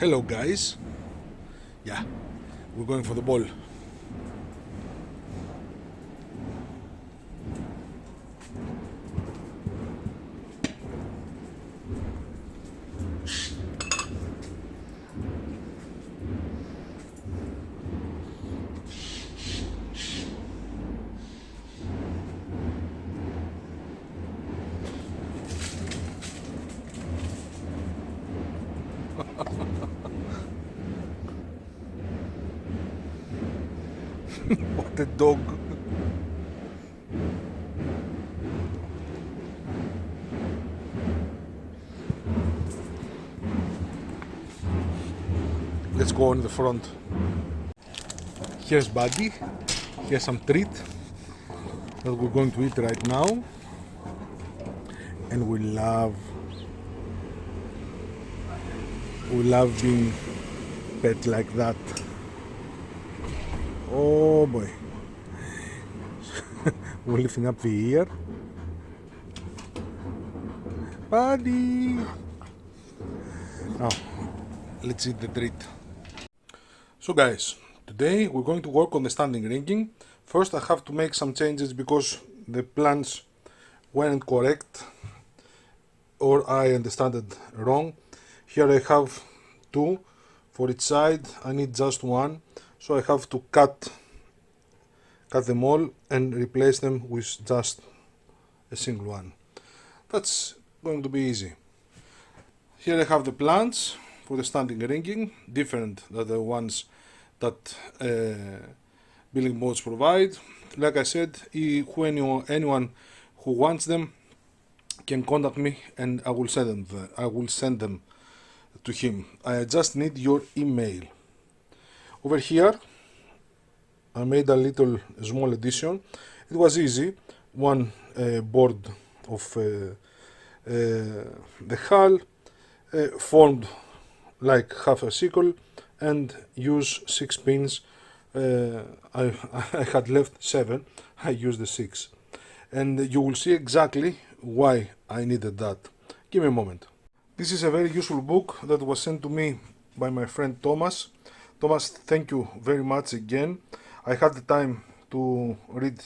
Hello guys. Yeah, we're going for the ball. What a dog. Let's go on the front. Here's Buddy. Here's some treat that we're going to eat right now. And we love being pet like that. Oh boy. We're lifting up the ear. Buddy. Now, let's eat the treat. So guys, today we're going to work on the standing ringing. First I have to make some changes because the plans weren't correct or I understand it wrong. Here I have two for each side. I need just one, so I have to cut them all and replace them with just a single one. That's going to be easy. Here I have the plans for the standing ringing, different than the ones that Building Mods provide. Like I said, anyone who wants them can contact me and I will send them to him. I just need your email. Over here I made a little small edition. It was easy. One board of the hull formed like half a circle and use 6 pins. I had left 7, I used the 6, and you will see exactly why I needed that. Give me a moment. This is a very useful book that was sent to me by my friend Thomas. Thomas, thank you very much again. I had the time to read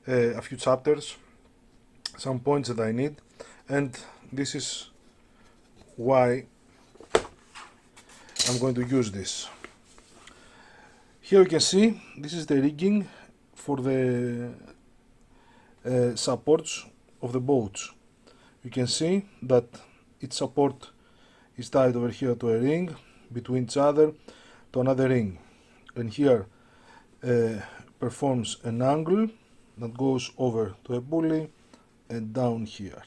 a few chapters, some points that I need, and this is why I'm going to use this. Here you can see this is the rigging for the supports of the boats. You can see that each support is tied over here to a ring, between each other to another ring, and here performs an angle that goes over to a pulley and down here,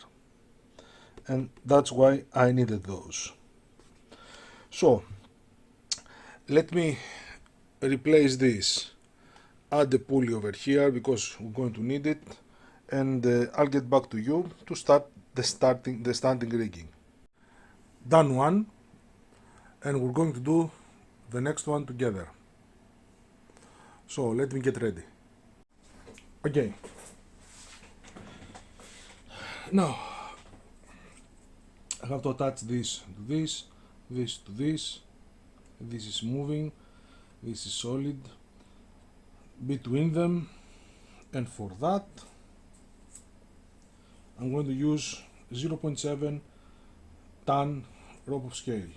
and that's why I needed those. So let me replace this, add the pulley over here because we're going to need it, and I'll get back to you to start the standing rigging. Done one, and we're going to do the next one together. So let me get ready. Okay, now I have to attach this to this, this to this. This is moving, this is solid between them, and for that I'm going to use 0.7 ton rope of scale.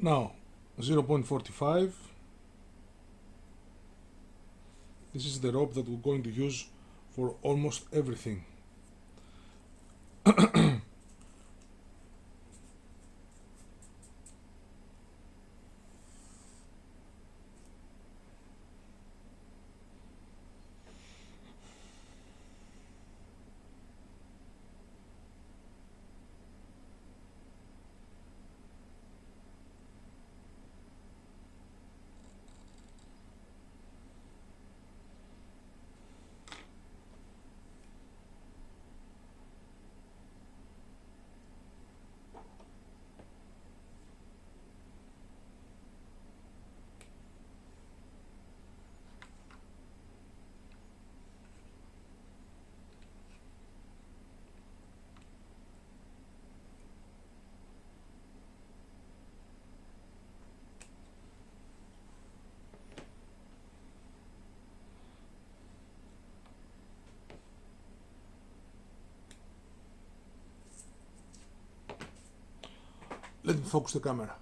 Now 0.45. This is the rope that we're going to use for almost everything. Let me focus the camera.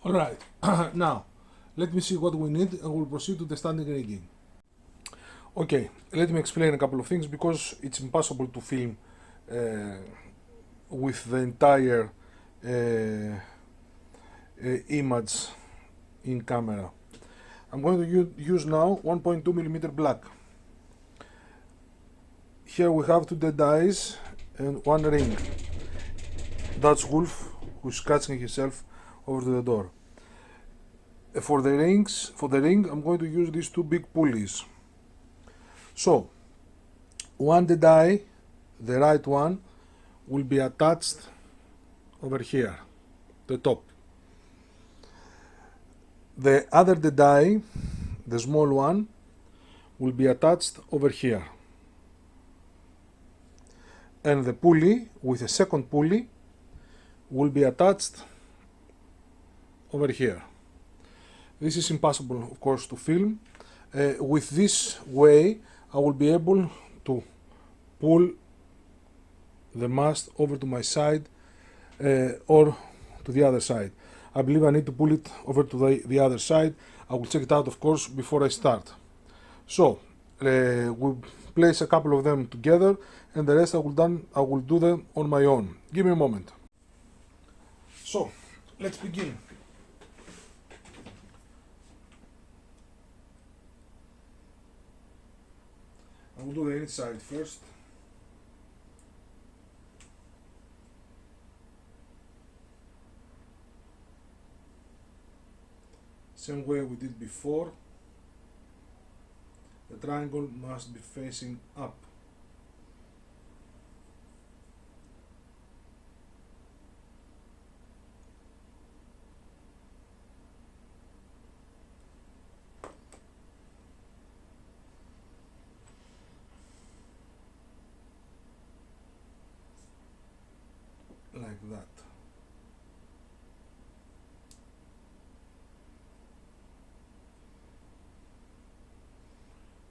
Alright, now let me see what we need and we'll proceed to the standing rigging. Okay, let me explain a couple of things because it's impossible to film with the entire image in camera. I'm going to use now 1.2mm black. Here we have 2 dead eyes and 1 ring. That's Wolf who's scratching himself over to the door. For the ring, I'm going to use these 2 big pulleys. So, one dead eye, the right one, will be attached over here, the top. The other dead eye, the small one, will be attached over here. And the pulley, with a second pulley, will be attached over here. This is impossible, of course, to film. With this way, I will be able to pull the mast over to my side or to the other side. I believe I need to pull it over to the other side. I will check it out, of course, before I start. So, we'll place a couple of them together and the rest I will do them on my own. Give me a moment. So, let's begin. I will do the inside first. Same way we did before. The triangle must be facing up. Like that.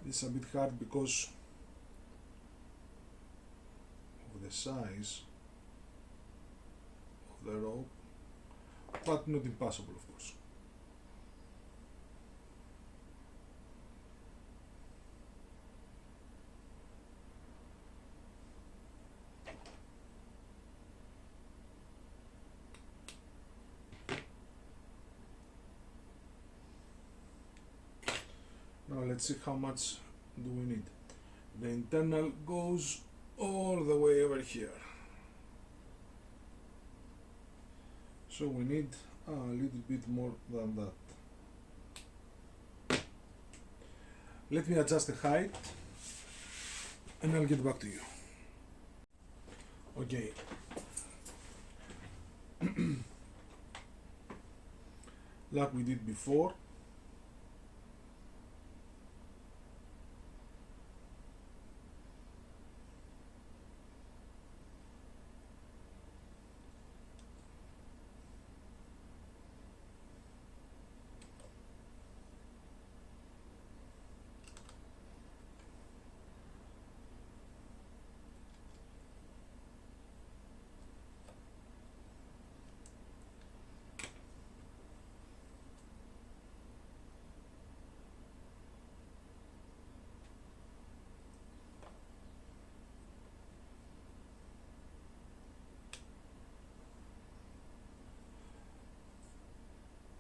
This is a bit hard because of the size of the rope, but not impossible, of course. let's see how much do we need. The internal goes all the way over here. So we need a little bit more than that. Let me adjust the height and I'll get back to you. Okay. Like we did before,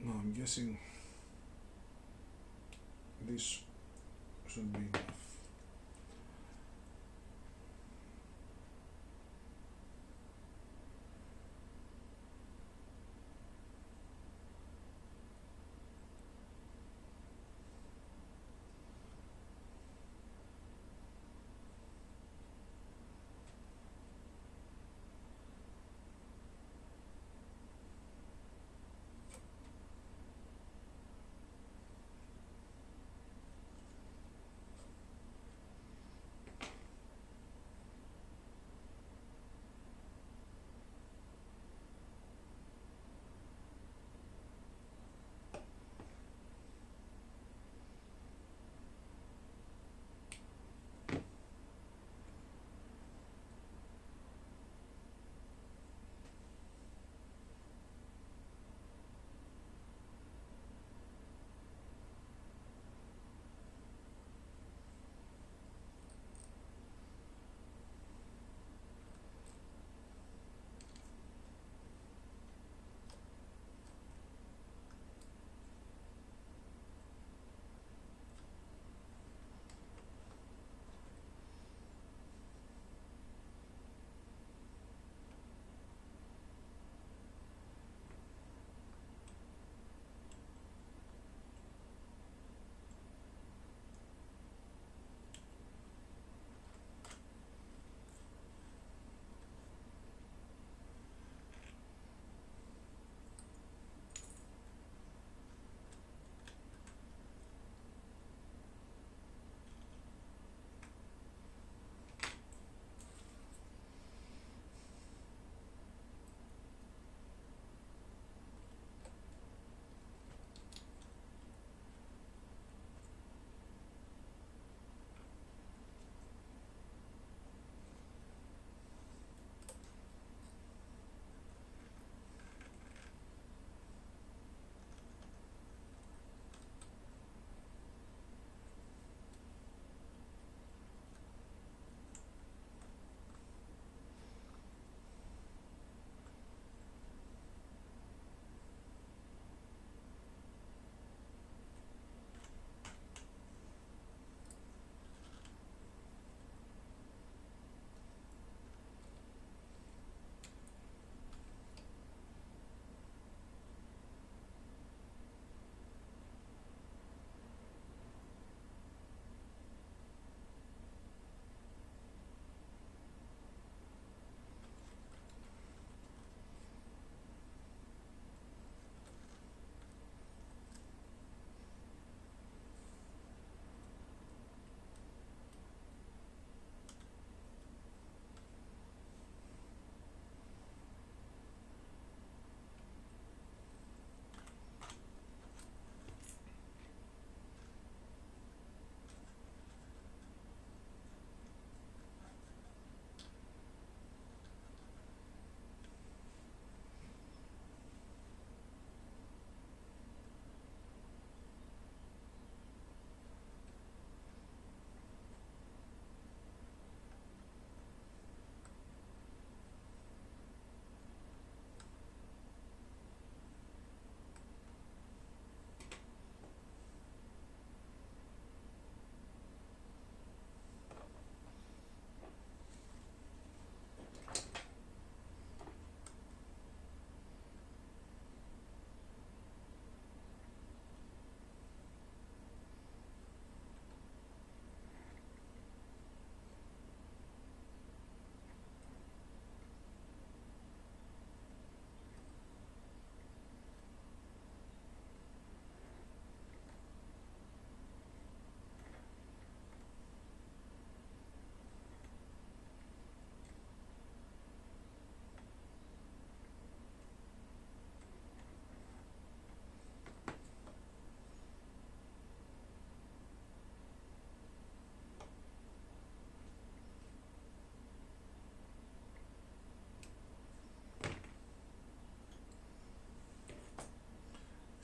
no, I'm guessing this should be enough.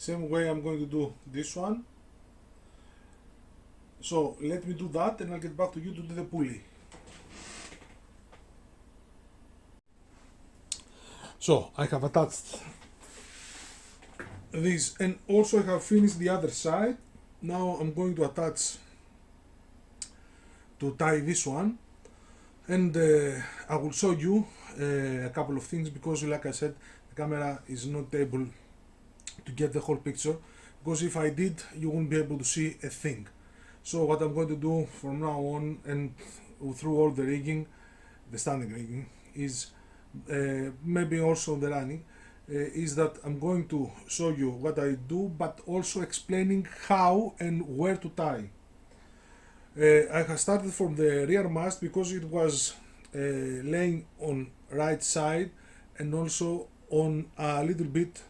Same way I'm going to do this one. So let me do that and I'll get back to you to do the pulley. So I have attached this and also I have finished the other side. Now I'm going to attach to tie this one, and I will show you a couple of things because like I said the camera is not able to get the whole picture, because if I did you won't be able to see a thing. So what I'm going to do from now on and through all the rigging, the standing rigging, is maybe also the running, is that I'm going to show you what I do, but also explaining how and where to tie. I have started from the rear mast because it was laying on right side and also on a little bit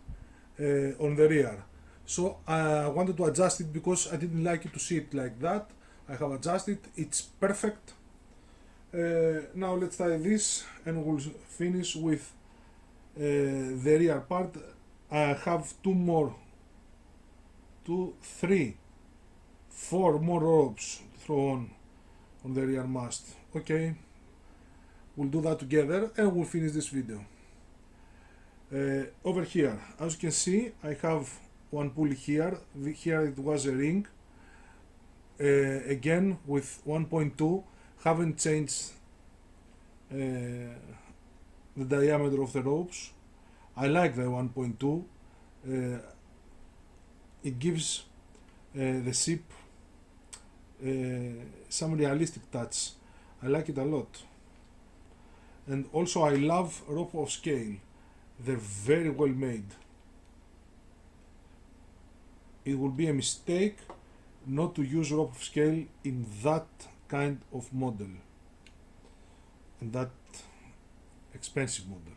on the rear. So I wanted to adjust it because I didn't like it to see it like that. I have adjusted, it's perfect. Now let's tie this and we'll finish with the rear part. I have four more ropes to throw on the rear mast. Okay, we'll do that together and we'll finish this video. Over here, as you can see, I have one pulley here. Here it was a ring, again with 1.2. Haven't changed the diameter of the ropes. I like the 1.2. It gives the ship some realistic touch. I like it a lot. And also I love rope of scale. They're very well made. It would be a mistake not to use rope of scale in that kind of model, in that expensive model.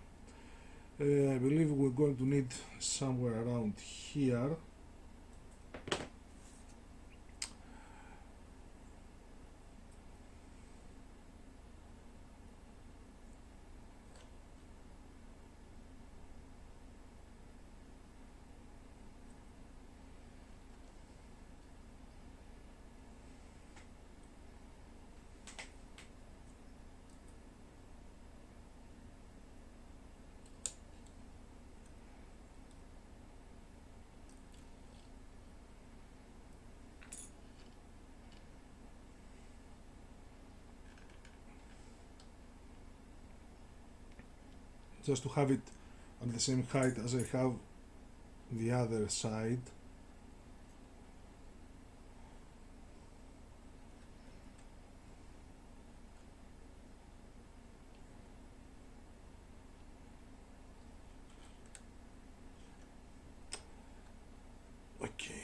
I believe we're going to need somewhere around here. Just to have it at the same height as I have the other side. Okay.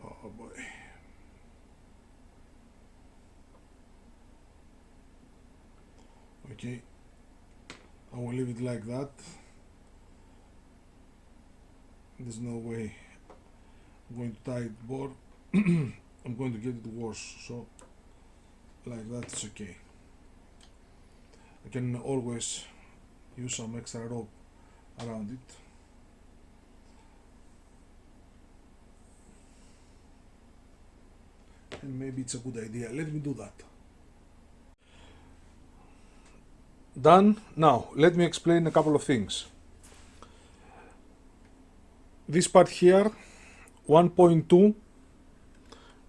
Oh boy. Okay, I will leave it like that. There's no way I'm going to tie it more. I'm going to get it worse, so like that it's okay. I can always use some extra rope around it. And maybe it's a good idea. Let me do that. Done. Now, let me explain a couple of things. This part here, 1.2,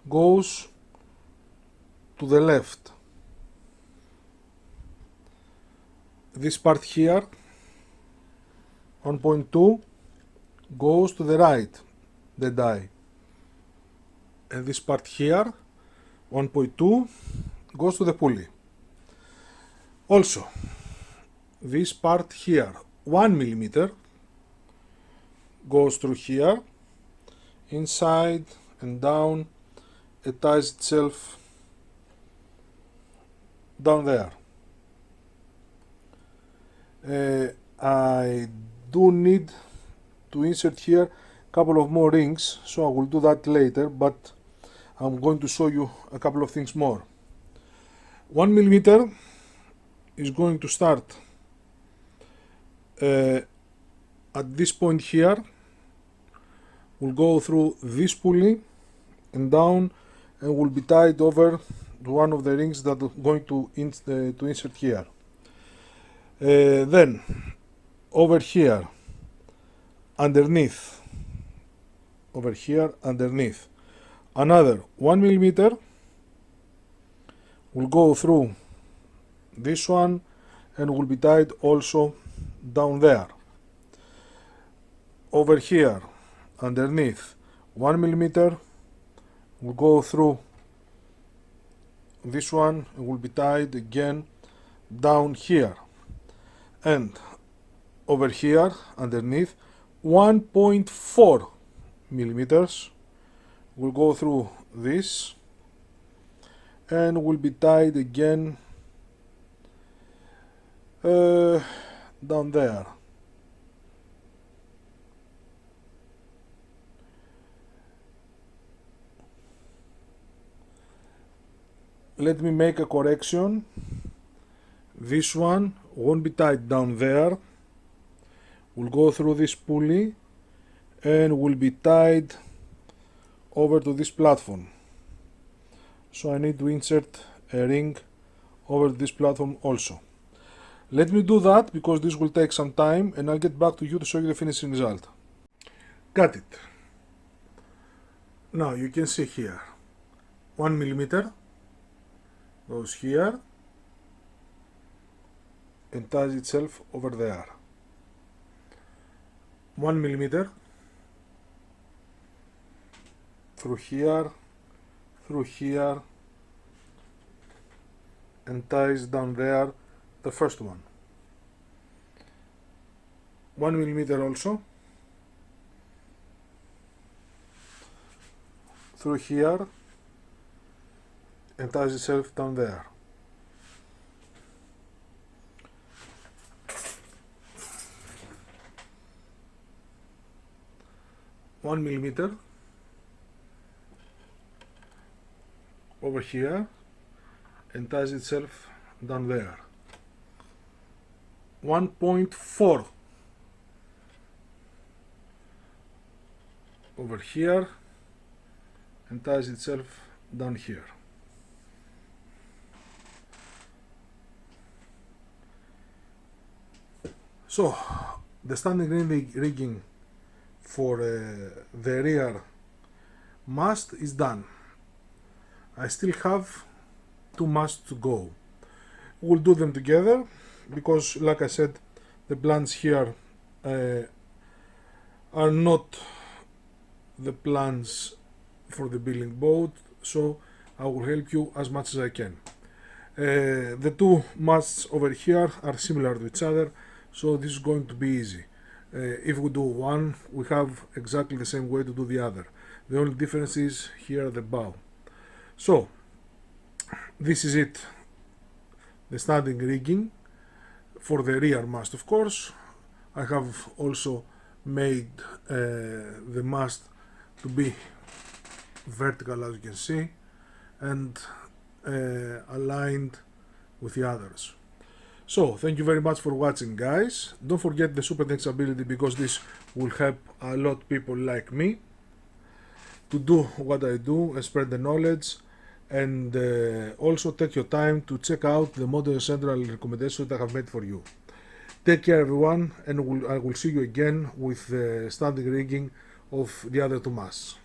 goes to the left. This part here, 1.2, goes to the right, the die. And this part here, 1.2, goes to the pulley. Also, this part here, 1 millimeter, goes through here, inside and down, it ties itself down there. I do need to insert here a couple of more rings, so I will do that later, but I'm going to show you a couple of things more. 1 millimeter is going to start at this point here, will go through this pulley and down, and will be tied over to one of the rings that I'm going to insert here. Then over here, underneath, another 1 millimeter will go through this one and will be tied also down there. Over here, underneath, 1 millimeter will go through this one and will be tied again down here. And over here, underneath, 1.4 millimeters will go through this and will be tied again down there. Let me make a correction. This one won't be tied down there, will go through this pulley and will be tied over to this platform. So I need to insert a ring over this platform also. Let me do that because this will take some time, and I'll get back to you to show you the finishing result. Got it. Now you can see here, 1 millimeter goes here and ties itself over there. 1 millimeter through here, and ties down there the first one. 1 millimeter also through here and ties itself down there. One millimeter over here and ties itself down there. 1.4 over here and ties itself down here. So the standing rigging for the rear mast is done. I still have 2 masts to go. We'll do them together because, like I said, the plans here are not the plans for the billing boat, so I will help you as much as I can. The 2 masts over here are similar to each other, so this is going to be easy. If we do one, we have exactly the same way to do the other. The only difference is here at the bow. So this is it, the standing rigging for the rear mast. Of course, I have also made the mast to be vertical, as you can see, and aligned with the others. So, thank you very much for watching, guys. Don't forget the super thanks ability, because this will help a lot people like me to do what I do and spread the knowledge. And also take your time to check out the Modern Central recommendations that I have made for you. Take care, everyone, and I will see you again with the standing rigging of the other two masts.